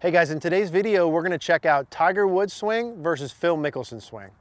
Hey guys, in today's video, we're gonna check out Tiger Woods' swing versus Phil Mickelson's swing.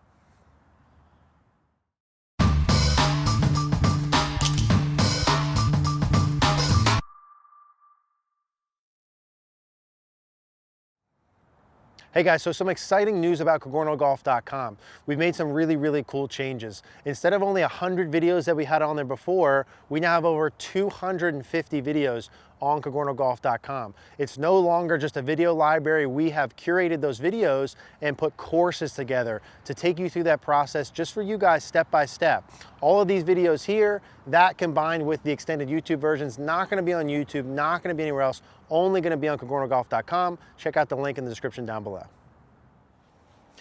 Hey guys, so some exciting news about CogornoGolf.com. We've made some really cool changes. Instead of only 100 videos that we had on there before, we now have over 250 videos on CogornoGolf.com. It's no longer just a video library. We have curated those videos and put courses together to take you through that process just for you guys step by step. All of these videos here, that combined with the extended YouTube versions, not gonna be on YouTube, not gonna be anywhere else, only gonna be on CogornoGolf.com. Check out the link in the description down below.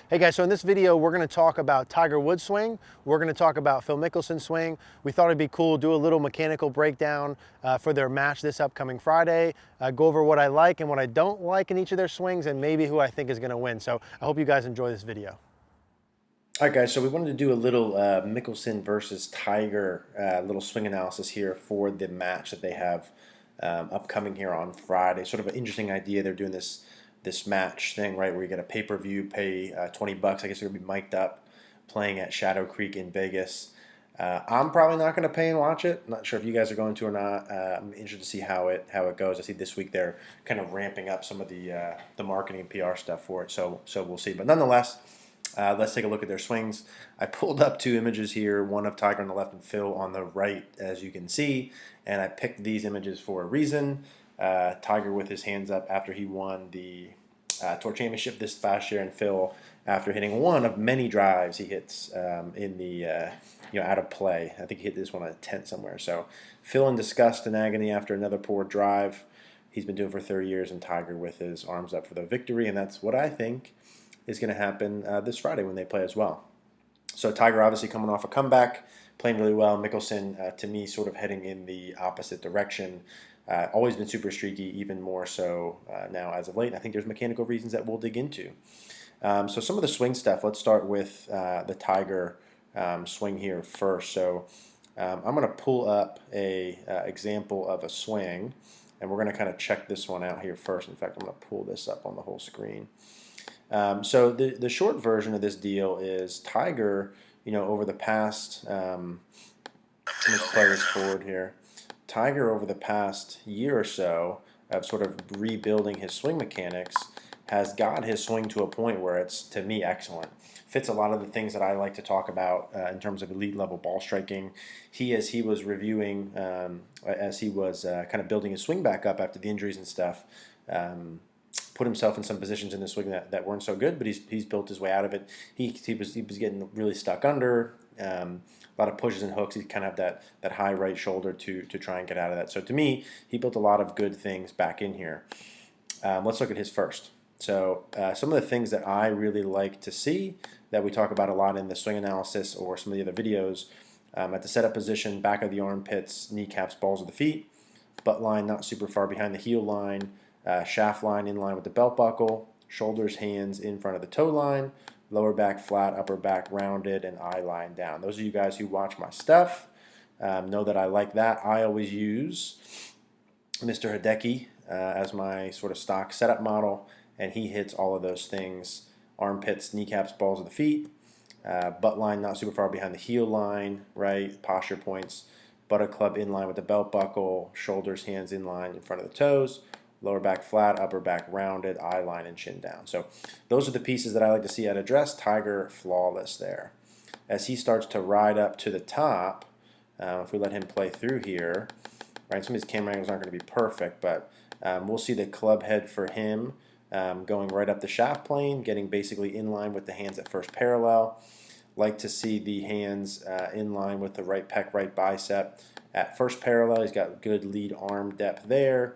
Hey guys, so in this video, we're gonna talk about Tiger Woods' swing. We're gonna talk about Phil Mickelson's swing. We thought it'd be cool to do a little mechanical breakdown for their match this upcoming Friday, go over what I like and what I don't like in each of their swings, and maybe who I think is gonna win. So I hope you guys enjoy this video. All right, guys, so we wanted to do a little Mickelson versus Tiger little swing analysis here for the match that they have upcoming here on Friday. Sort of an interesting idea. They're doing this match thing, right, where you get a pay-per-view, pay $20. I guess they're going to be mic'd up playing at Shadow Creek in Vegas. I'm probably not going to pay and watch it. I'm not sure if you guys are going to or not. I'm interested to see how it goes. I see this week they're kind of ramping up some of the marketing and PR stuff for it, so we'll see. But nonetheless, let's take a look at their swings. I pulled up two images here, one of Tiger on the left and Phil on the right, as you can see, and I picked these images for a reason. Tiger with his hands up after he won the Tour Championship this past year, and Phil after hitting one of many drives he hits in the out of play. I think he hit this one on a tent somewhere. So Phil in disgust and agony after another poor drive. He's been doing for 30 years, and Tiger with his arms up for the victory, and that's what I think is going to happen this Friday when they play as well. So Tiger obviously coming off a comeback, playing really well. Mickelson, to me, sort of heading in the opposite direction. Always been super streaky, even more so now as of late. And I think there's mechanical reasons that we'll dig into. So some of the swing stuff, let's start with the Tiger swing here first. So I'm going to pull up a example of a swing, and we're going to kind of check this one out here first. In fact, I'm going to pull this up on the whole screen. So the short version of this deal is Tiger, over the past, let's play this forward here. Tiger over the past year or so of sort of rebuilding his swing mechanics has got his swing to a point where it's, to me, excellent. Fits a lot of the things that I like to talk about in terms of elite level ball striking. As he was reviewing, as he was kind of building his swing back up after the injuries and stuff, put himself in some positions in the swing that weren't so good, but he's built his way out of it. He was getting really stuck under. A lot of pushes and hooks. He kind of have that high right shoulder to try and get out of that. So to me, he built a lot of good things back in here. Let's look at his first. So some of the things that I really like to see that we talk about a lot in the swing analysis or some of the other videos, at the setup position, back of the armpits, kneecaps, balls of the feet, butt line not super far behind the heel line, shaft line in line with the belt buckle, shoulders, hands in front of the toe line, lower back flat, upper back rounded, and eye line down. Those of you guys who watch my stuff know that I like that. I always use Mr. Hideki as my sort of stock setup model, and he hits all of those things. Armpits, kneecaps, balls of the feet, butt line not super far behind the heel line, right? Posture points, buttock club in line with the belt buckle, shoulders, hands in line in front of the toes, lower back flat, upper back rounded, eye line, and chin down. So those are the pieces that I like to see at address. Tiger, flawless there. As he starts to ride up to the top, if we let him play through here, right, some of his camera angles aren't going to be perfect, but we'll see the club head for him going right up the shaft plane, getting basically in line with the hands at first parallel. Like to see the hands in line with the right pec, right bicep at first parallel. He's got good lead arm depth there.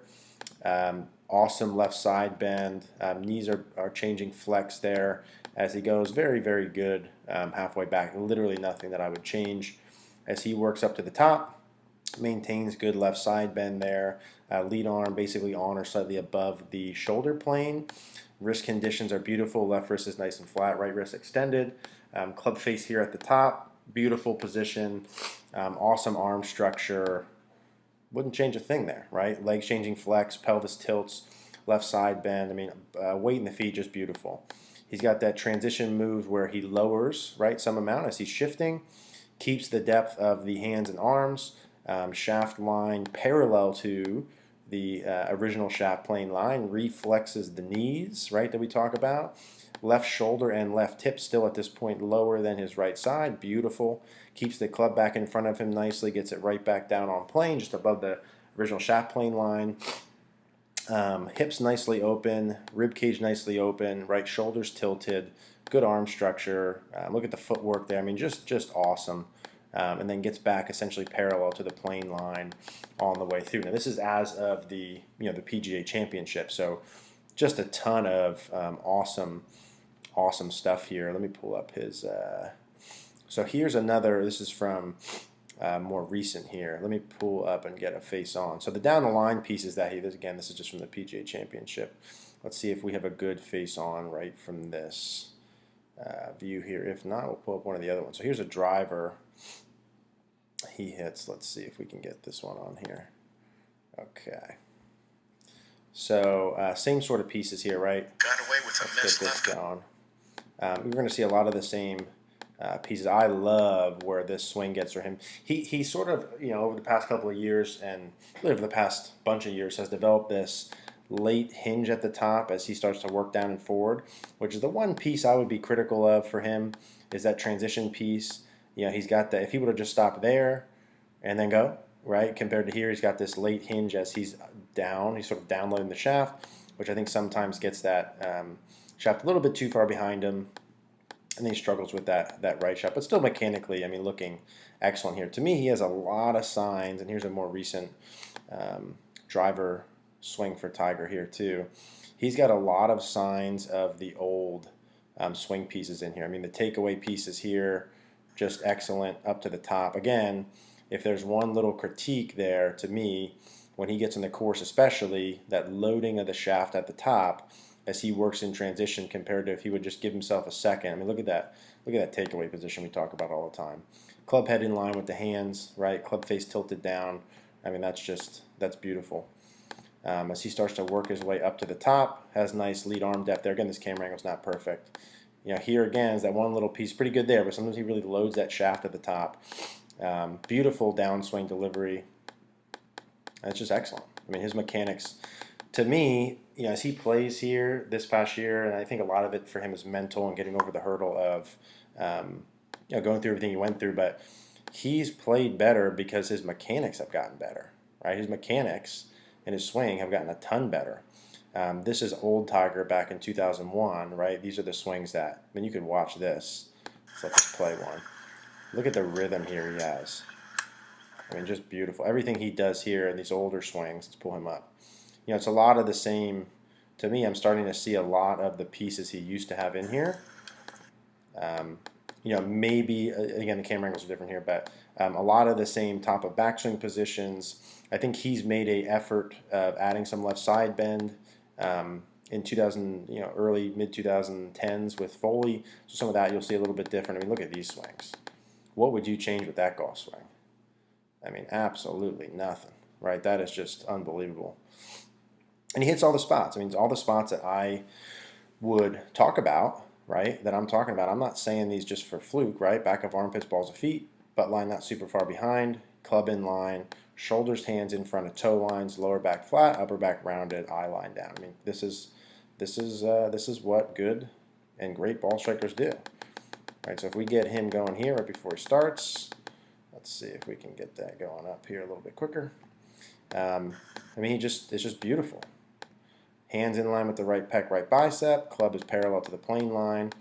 Awesome left side bend. Knees are changing flex there as he goes. Very good halfway back. Literally nothing that I would change. As he works up to the top, maintains good left side bend there. Lead arm basically on or slightly above the shoulder plane. Wrist conditions are beautiful. Left wrist is nice and flat. Right wrist extended. Club face here at the top. Beautiful position. Awesome arm structure. Wouldn't change a thing there, right? Legs changing flex, pelvis tilts, left side bend. I mean, weight in the feet, just beautiful. He's got that transition move where he lowers, right, some amount as he's shifting, keeps the depth of the hands and arms, shaft line parallel to the original shaft plane line, reflexes the knees, right, that we talk about. Left shoulder and left hip still at this point lower than his right side. Beautiful. Keeps the club back in front of him nicely, gets it right back down on plane, just above the original shaft plane line. Hips nicely open, rib cage nicely open, right shoulders tilted, good arm structure. Look at the footwork there. I mean, just awesome. And then gets back essentially parallel to the plane line on the way through. Now this is as of the the PGA Championship, so just a ton of awesome stuff here. Let me pull up his. So here's another. This is from more recent here. Let me pull up and get a face on. So the down the line pieces that again, this is just from the PGA Championship. Let's see if we have a good face on right from this view here. If not, we'll pull up one of the other ones. So here's a driver. He hits. Let's see if we can get this one on here. Okay. So same sort of pieces here, right? Got away with a Let's miss get this left. going. We're going to see a lot of the same pieces. I love where this swing gets for him. He sort of, over the past couple of years and really over the past bunch of years has developed this late hinge at the top as he starts to work down and forward, which is the one piece I would be critical of for him is that transition piece. He's got that. If he would have just stopped there and then go, right, compared to here, he's got this late hinge as he's down. He's sort of downloading the shaft, which I think sometimes gets that shaft a little bit too far behind him, and then he struggles with that right shaft. But still mechanically, I mean, looking excellent here. To me, he has a lot of signs, and here's a more recent driver swing for Tiger here too. He's got a lot of signs of the old swing pieces in here. I mean, the takeaway pieces here, just excellent up to the top. Again, if there's one little critique there to me, when he gets in the course especially, that loading of the shaft at the top as he works in transition compared to if he would just give himself a second. I mean, look at that. Look at that takeaway position we talk about all the time. Club head in line with the hands, right? Club face tilted down. I mean, that's beautiful. As he starts to work his way up to the top, has nice lead arm depth there. Again, this camera angle's not perfect. Here again is that one little piece, pretty good there, but sometimes he really loads that shaft at the top. Beautiful downswing delivery. That's just excellent. I mean, his mechanics, to me, as he plays here this past year, and I think a lot of it for him is mental and getting over the hurdle of, going through everything he went through, but he's played better because his mechanics have gotten better, right? His mechanics and his swing have gotten a ton better. This is old Tiger back in 2001, right? These are the swings that, I mean, you could watch this. Let's just play one. Look at the rhythm here he has. I mean, just beautiful. Everything he does here in these older swings, let's pull him up. It's a lot of the same. To me, I'm starting to see a lot of the pieces he used to have in here. Maybe, again, the camera angles are different here, but a lot of the same top of backswing positions. I think he's made an effort of adding some left side bend in 2000, early mid 2010s with Foley. So some of that you'll see a little bit different. I mean, look at these swings. What would you change with that golf swing? I mean, absolutely nothing, right? That is just unbelievable. And he hits all the spots. I mean, all the spots that I would talk about, right, that I'm talking about. I'm not saying these just for fluke, right? Back of armpits, balls of feet, butt line not super far behind, club in line, shoulders, hands in front of toe lines, lower back flat, upper back rounded, eye line down. I mean, this is what good and great ball strikers do. Right, so if we get him going here right before he starts, let's see if we can get that going up here a little bit quicker. I mean, it's just beautiful. Hands in line with the right pec, right bicep. Club is parallel to the plane line.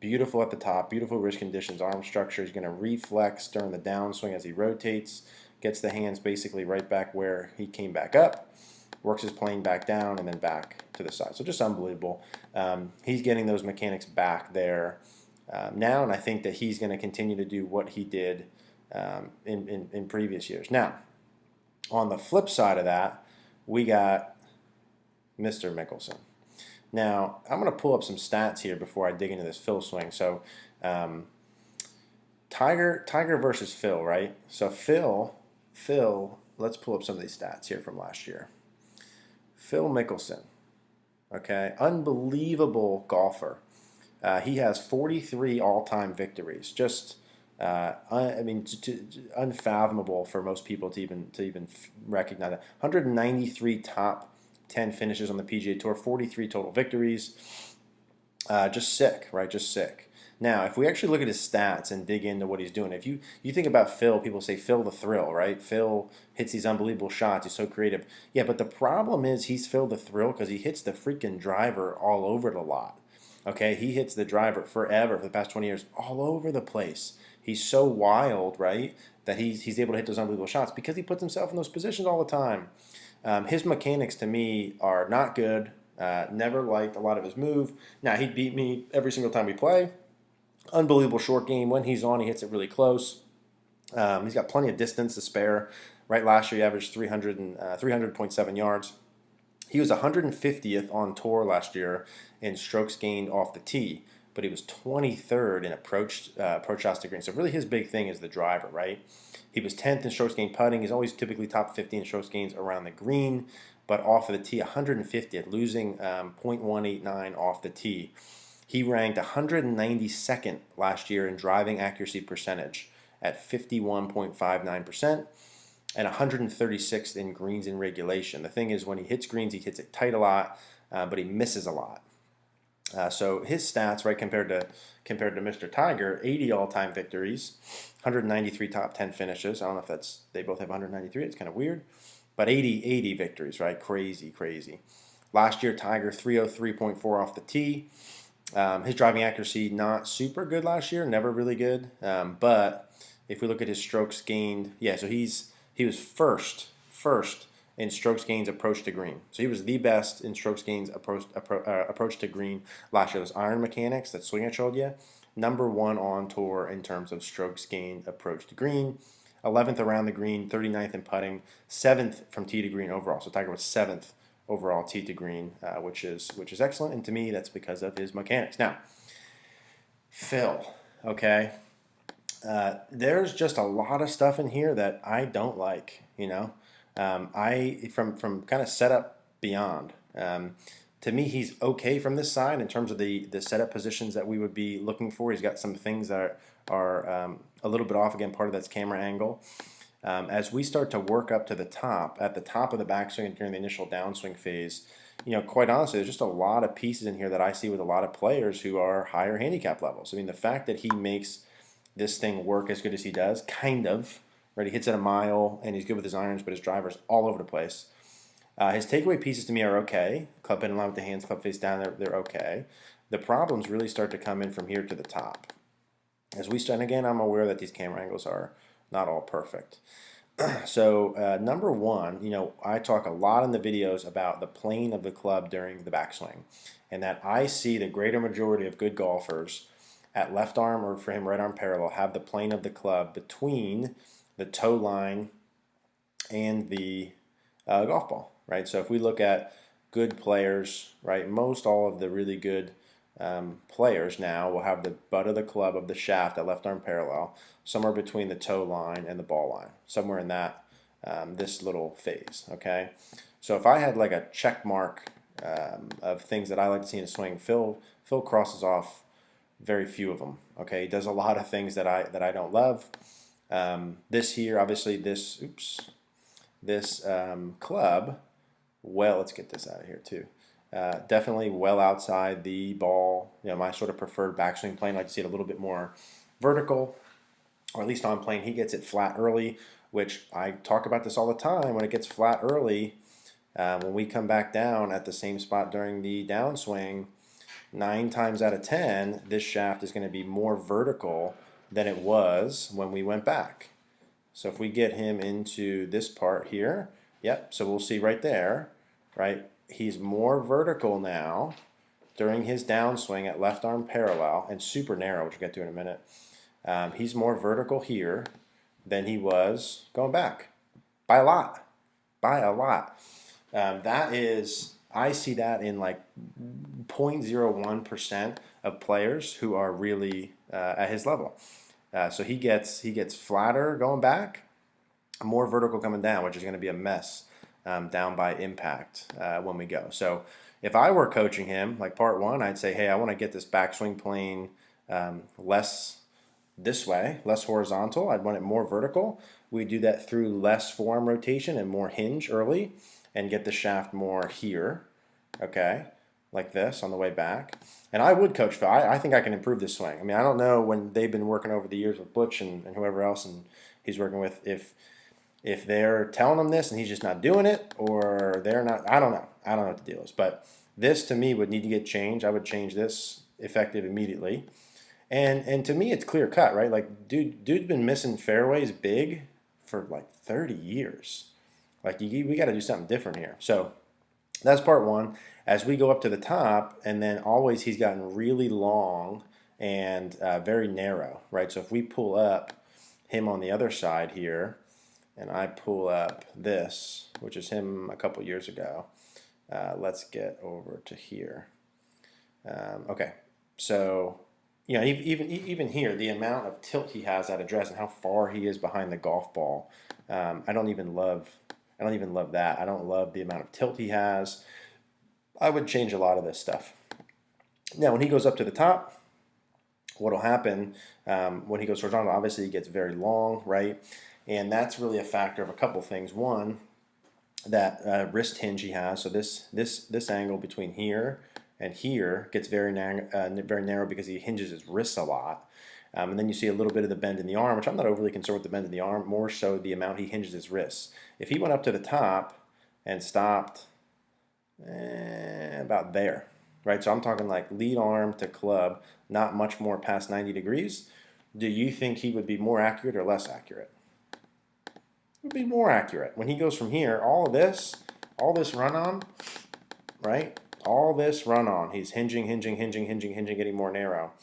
Beautiful at the top. Beautiful wrist conditions, arm structure. He's going to reflex during the downswing as he rotates. Gets the hands basically right back where he came back up. Works his plane back down and then back to the side. So just unbelievable. He's getting those mechanics back there now, and I think that he's going to continue to do what he did in previous years. Now, on the flip side of that, we got Mr. Mickelson. Now, I'm going to pull up some stats here before I dig into this Phil swing. So, Tiger versus Phil, right? So Phil, let's pull up some of these stats here from last year. Phil Mickelson, Okay, unbelievable golfer. He has 43 all-time victories. Just, I mean, unfathomable for most people to even recognize that. 193 top 10 finishes on the PGA Tour, 43 total victories. Just sick, right? Just sick. Now, if we actually look at his stats and dig into what he's doing, if you think about Phil, people say Phil the Thrill, right? Phil hits these unbelievable shots. He's so creative. Yeah, but the problem is he's Phil the Thrill because he hits the freaking driver all over it a lot. Okay, he hits the driver forever for the past 20 years, all over the place. He's so wild, right, that he's able to hit those unbelievable shots because he puts himself in those positions all the time. His mechanics to me are not good. Never liked a lot of his move. Now, he beat me every single time we play. Unbelievable short game. When he's on, he hits it really close. He's got plenty of distance to spare. Right, last year he averaged 300.7 yards. He was 150th on tour last year in strokes gained off the tee, but he was 23rd in approach shots to green. So really his big thing is the driver, right? He was 10th in strokes gained putting. He's always typically top 50 in strokes gains around the green, but off of the tee, 150th, losing .189 off the tee. He ranked 192nd last year in driving accuracy percentage at 51.59% and 136th in greens in regulation. The thing is, when he hits greens, he hits it tight a lot, but he misses a lot. So his stats, right, compared to Mr. Tiger, 80 all-time victories, 193 top 10 finishes. I don't know if that's they both have 193. It's kind of weird, but 80 victories, right? Crazy, crazy. Last year, Tiger 303.4 off the tee. His driving accuracy not super good last year, never really good. But if we look at his strokes gained, yeah, so he was first in strokes gains approach to green. So he was the best in strokes gains approach to green last year. Those iron mechanics, that swing I showed you, #1 on tour in terms of strokes gained approach to green. 11th around the green, 39th in putting, 7th from tee to green overall. So Tiger was 7th overall tee to green, which is excellent. And to me, that's because of his mechanics. Now, Phil, okay, there's just a lot of stuff in here that I don't like. I from kind of setup beyond. To me, he's okay from this side in terms of the setup positions that we would be looking for. He's got some things that are a little bit off. Again, part of that's camera angle. As we start to work up to the top, at the top of the backswing and during the initial downswing phase, quite honestly, there's just a lot of pieces in here that I see with a lot of players who are higher handicap levels. I mean, the fact that he makes this thing work as good as he does, kind of, right? He hits it a mile and he's good with his irons, but his driver's all over the place. His takeaway pieces to me are okay. Club head in line with the hands, club face down, they're okay. The problems really start to come in from here to the top. As we start, and again, I'm aware that these camera angles are not all perfect. So #1, I talk a lot in the videos about the plane of the club during the backswing, and that I see the greater majority of good golfers at left arm, or for him right arm parallel, have the plane of the club between the toe line and the golf ball, right? So if we look at good players, right, most all of the really good players now will have the butt of the club of the shaft at left arm parallel, somewhere between the toe line and the ball line, somewhere in that this little phase. Okay, so if I had like a check mark of things that I like to see in a swing, Phil crosses off very few of them. Okay, he does a lot of things that I don't love. This here, obviously, this club. Well, let's get this out of here too. Definitely well outside the ball. My sort of preferred backswing plane. I like to see it a little bit more vertical, or at least on plane. He gets it flat early, which I talk about this all the time. When it gets flat early, when we come back down at the same spot during the downswing, 9 times out of 10, this shaft is going to be more vertical than it was when we went back. So if we get him into this part here, yep, so we'll see right there, right? He's more vertical now during his downswing at left arm parallel and super narrow, which we'll get to in a minute. He's more vertical here than he was going back by a lot, that is, I see that in like 0.01% of players who are really at his level. So he gets flatter going back, more vertical coming down, which is going to be a mess down by impact when we go. So If I were coaching him, like part one, I'd say, hey, I want to get this backswing plane less this way, less horizontal. I'd want it more vertical. We do that through less forearm rotation and more hinge early and get the shaft more here, okay, like this on the way back. And I would coach Phil. I think I can improve this swing. I mean, I don't know when they've been working over the years with Butch and whoever else and he's working with, if they're telling him this and he's just not doing it, or they're not, I don't know. I don't know what the deal is. But this to me would need to get changed. I would change this effective immediately. And to me, it's clear cut, right? Like, dude's been missing fairways big for like 30 years. Like, we got to do something different here. So that's part one. As we go up to the top, and then always he's gotten really long and very narrow, right? So if we pull up him on the other side here, and I pull up this, which is him a couple years ago, let's get over to here. Okay, so you know, even here, the amount of tilt he has at address and how far he is behind the golf ball, I don't even love that. I don't love the amount of tilt he has. I would change a lot of this stuff. Now, when he goes up to the top, what'll happen when he goes horizontal? Obviously, he gets very long, right? And that's really a factor of a couple things. One, that wrist hinge he has. So this angle between here and here gets very narrow because he hinges his wrists a lot. And then you see a little bit of the bend in the arm, which I'm not overly concerned with the bend in the arm, more so the amount he hinges his wrists. If he went up to the top and stopped about there, right? So I'm talking like lead arm to club, not much more past 90 degrees. Do you think he would be more accurate or less accurate? Would be more accurate. When he goes from here, all this run on, right? All this run on, he's hinging, getting more narrow.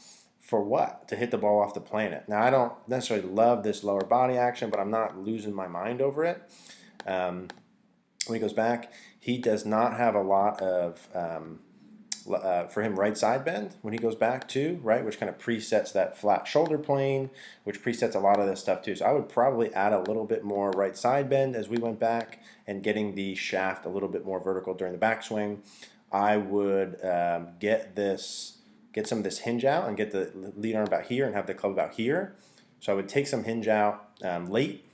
For what? To hit the ball off the planet. Now, I don't necessarily love this lower body action, but I'm not losing my mind over it. When he goes back, he does not have a lot of, for him, right side bend when he goes back too, right? Which kind of presets that flat shoulder plane, which presets a lot of this stuff too. So I would probably add a little bit more right side bend as we went back and getting the shaft a little bit more vertical during the backswing. I would get some of this hinge out and get the lead arm about here and have the club about here. So I would take some hinge out late.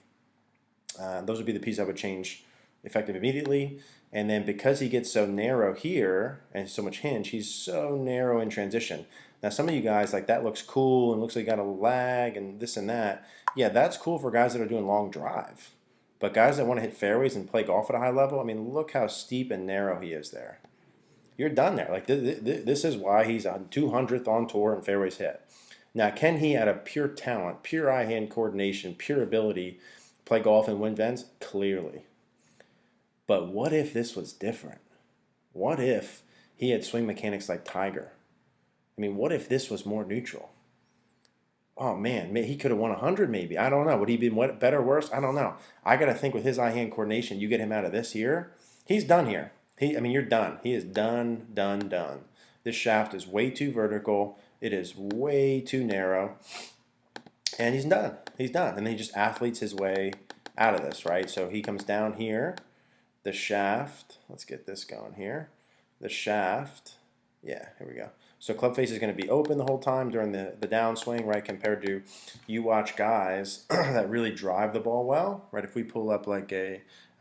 Those would be the pieces I would change effective immediately. And then because he gets so narrow here and so much hinge, he's so narrow in transition. Now some of you guys, like, that looks cool and looks like you got a lag and this and that. Yeah, that's cool for guys that are doing long drive. But guys that want to hit fairways and play golf at a high level, I mean, look how steep and narrow he is there. You're done there. Like, this is why he's on 200th on tour and fairways hit. Now, can he, out of pure talent, pure eye-hand coordination, pure ability, play golf and win events? Clearly. But what if this was different? What if he had swing mechanics like Tiger? I mean, what if this was more neutral? Oh, man, he could have won 100 maybe. I don't know. Would he be better or worse? I don't know. I got to think with his eye-hand coordination, you get him out of this here, he's done here. I mean, you're done. He is done. This shaft is way too vertical. It is way too narrow. And he's done. And then he just athletes his way out of this, right? So he comes down here. The shaft, let's get this going here. The shaft, yeah, here we go. So club face is going to be open the whole time during the downswing, right? Compared to, you watch guys that really drive the ball well, right? If we pull up like a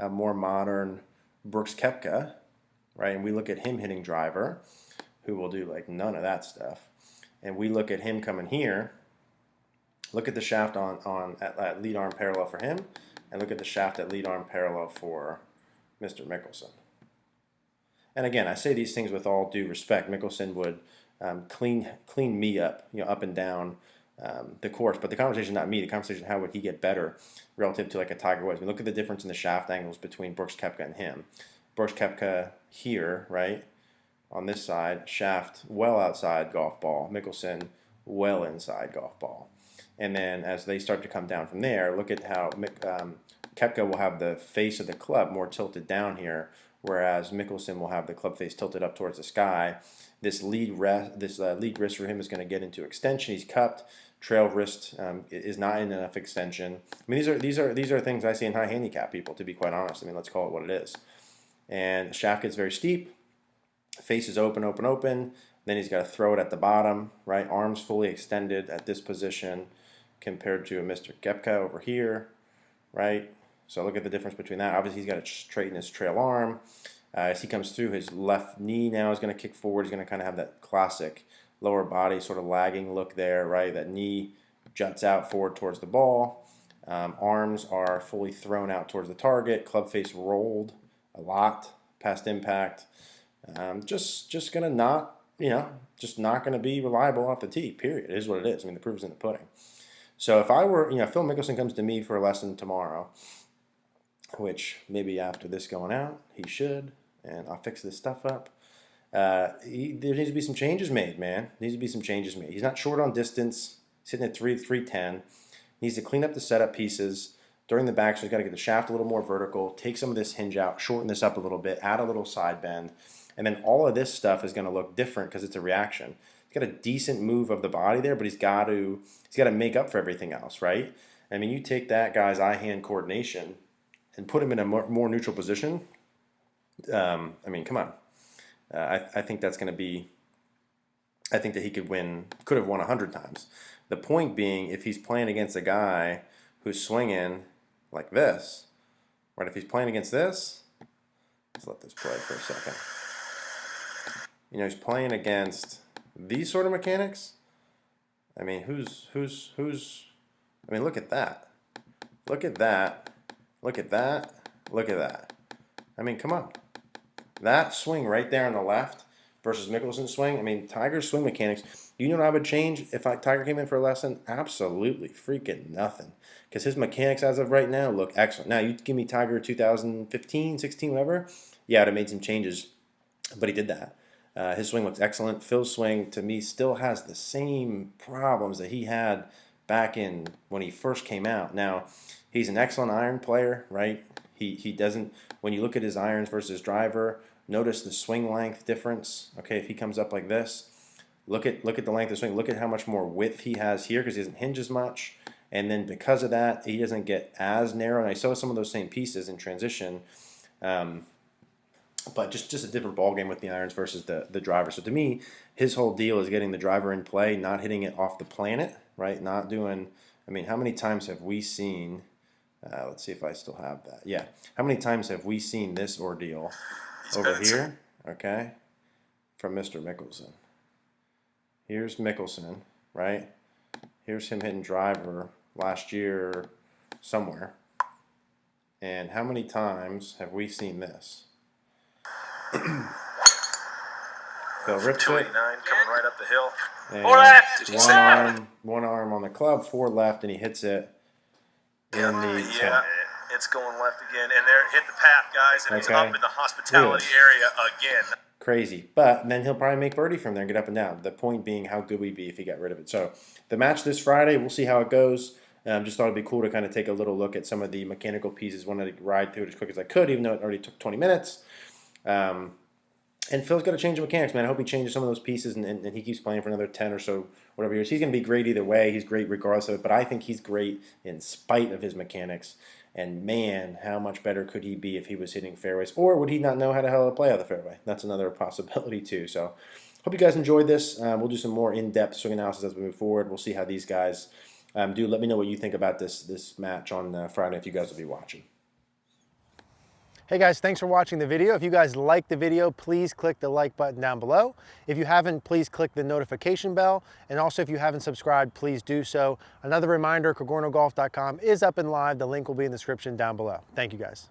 more modern Brooks Koepka, right, and we look at him hitting driver, who will do like none of that stuff, and we look at him coming here, look at the shaft at lead arm parallel for him, and look at the shaft at lead arm parallel for Mr. Mickelson. And again, I say these things with all due respect. Mickelson would clean me up, up and down the course. But the conversation is not me. The conversation is how would he get better relative to like a Tiger Woods. I mean, look at the difference in the shaft angles between Brooks Koepka and him. Brooks Koepka here, right, on this side, shaft well outside golf ball. Mickelson well inside golf ball. And then as they start to come down from there, look at how Koepka will have the face of the club more tilted down here, whereas Mickelson will have the club face tilted up towards the sky. This lead wrist for him is going to get into extension. He's cupped. Trail wrist is not in enough extension. I mean, these are things I see in high handicap people, to be quite honest. I mean, let's call it what it is. And shaft gets very steep. face is open, open, open. Then he's got to throw it at the bottom, right? Arms fully extended at this position compared to a Mr. Koepka over here, right? So look at the difference between that. Obviously, he's got to straighten his trail arm. As he comes through, his left knee now is going to kick forward. He's going to kind of have that classic lower body sort of lagging look there, right? That knee juts out forward towards the ball. Arms are fully thrown out towards the target. Club face rolled a lot past impact. Just going to not, just not going to be reliable off the tee, period. It is what it is. I mean, the proof is in the pudding. So if I were, Phil Mickelson comes to me for a lesson tomorrow, which maybe after this going out, he should, and I'll fix this stuff up. There needs to be some changes made, man. Needs to be some changes made. He's not short on distance, sitting at 310. Needs to clean up the setup pieces. During the back, so he's got to get the shaft a little more vertical, take some of this hinge out, shorten this up a little bit, add a little side bend, and then all of this stuff is going to look different because it's a reaction. He's got a decent move of the body there, but he's got to make up for everything else, right? I mean, you take that guy's eye-hand coordination and put him in a more neutral position. I mean, come on. I think that's going to be. I think that he could have won 100 times. The point being, if he's playing against a guy who's swinging like this, right? If he's playing against this, let's let this play for a second. He's playing against these sort of mechanics. I mean, who's? I mean, look at that. Look at that. Look at that. Look at that. I mean, come on. That swing right there on the left versus Mickelson's swing. I mean, Tiger's swing mechanics. You know what I would change if Tiger came in for a lesson? Absolutely freaking nothing. Because his mechanics as of right now look excellent. Now, you give me Tiger 2015, 16, whatever. Yeah, I'd have made some changes. But he did that. His swing looks excellent. Phil's swing, to me, still has the same problems that he had back in when he first came out. Now, he's an excellent iron player, right? He doesn't, when you look at his irons versus his driver, notice the swing length difference. Okay, if he comes up like this, look at the length of the swing. Look at how much more width he has here because he doesn't hinge as much. And then because of that, he doesn't get as narrow. And I saw some of those same pieces in transition. But just a different ball game with the irons versus the driver. So to me, his whole deal is getting the driver in play, not hitting it off the planet, right? Not doing, I mean, how many times have we seen, let's see if I still have that. Yeah. How many times have we seen this ordeal over here, okay, from Mr. Mickelson? Here's Mickelson, right? Here's him hitting driver last year somewhere. And how many times have we seen this? Phil rips it. 289 coming right up the hill. And one arm on the club, 4 left, and he hits it in the 10. Yeah, it's going left again. And there, hit the path, guys, and he's up in the hospitality area again. Crazy. But then he'll probably make birdie from there and get up and down. The point being, how good we'd be if he got rid of it. So the match this Friday, we'll see how it goes. Just thought it'd be cool to kind of take a little look at some of the mechanical pieces. Wanted to ride through it as quick as I could, even though it already took 20 minutes. And Phil's got to change the mechanics, man. I hope he changes some of those pieces and he keeps playing for another 10 or so, whatever years. He's going to be great either way. He's great regardless of it. But I think he's great in spite of his mechanics. And, man, how much better could he be if he was hitting fairways? Or would he not know how the hell to play out the fairway? That's another possibility, too. So hope you guys enjoyed this. We'll do some more in-depth swing analysis as we move forward. We'll see how these guys do. Let me know what you think about this match on Friday if you guys will be watching. Hey guys, thanks for watching the video. If you guys liked the video, please click the like button down below. If you haven't, please click the notification bell. And also, if you haven't subscribed, please do so. Another reminder, CogornoGolf.com is up and live. The link will be in the description down below. Thank you guys.